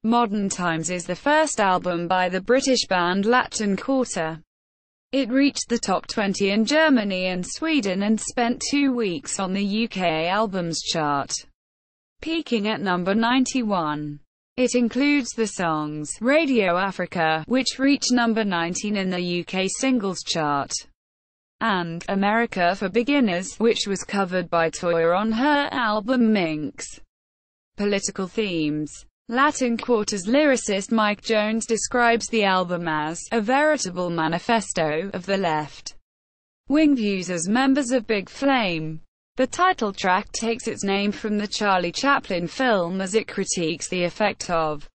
Modern Times is the first album by the British band Latin Quarter. It reached the top 20 in Germany and Sweden and spent 2 weeks on the UK Albums Chart, peaking at number 91. It includes the songs Radio Africa, which reached number 19 in the UK Singles Chart, and America for Beginners, which was covered by Toyah on her album Minx. Political themes. Latin Quarter's lyricist Mike Jones describes the album as a veritable manifesto of the left-wing views as members of Big Flame. The title track takes its name from the Charlie Chaplin film as it critiques the effect of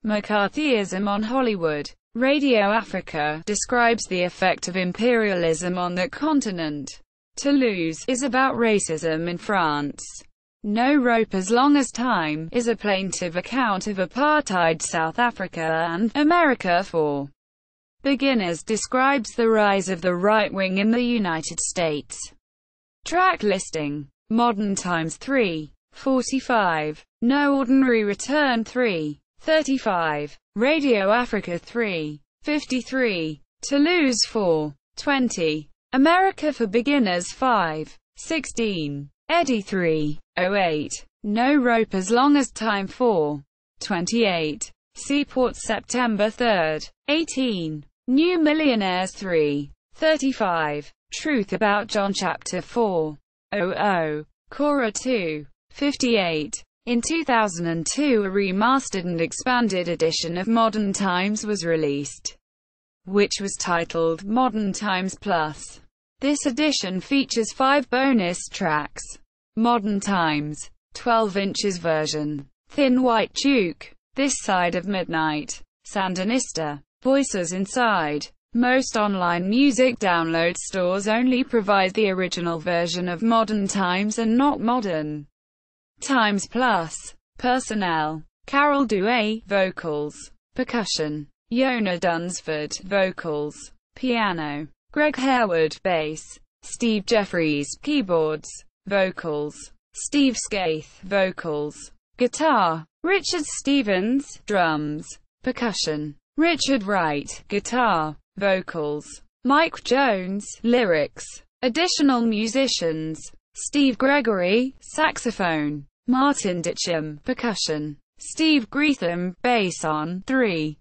McCarthyism on Hollywood. Radio Africa describes the effect of imperialism on the continent. Toulouse is about racism in France. No Rope as Long as Time is a plaintive account of apartheid South Africa, and America for Beginners describes the rise of the right wing in the United States. Track listing. Modern Times 3:45. No Ordinary Return 3:35. Radio Africa 3:53. Toulouse 4:20. America for Beginners 5:16. Eddie 3:08. No Rope as Long as Time 4:28. Seaport September 3rd, 18. New Millionaires 3:35. Truth About John Chapter 4:00. Cora 2:58. In 2002 a remastered and expanded edition of Modern Times was released, which was titled Modern Times Plus. This edition features 5 bonus tracks. Modern Times 12 inches version. Thin White Duke. This Side of Midnight. Sandinista. Voices Inside. Most online music download stores only provide the original version of Modern Times and not Modern Times Plus. Personnel. Carol Douay, vocals. Percussion. Yona Dunsford, vocals. Piano. Greg Harewood, bass. Steve Jeffries, keyboards. Vocals. Steve Skaith, vocals. Guitar. Richard Stevens, drums. Percussion. Richard Wright, guitar. Vocals. Mike Jones, lyrics. Additional musicians. Steve Gregory, saxophone. Martin Ditcham, percussion. Steve Greetham, bass on 3.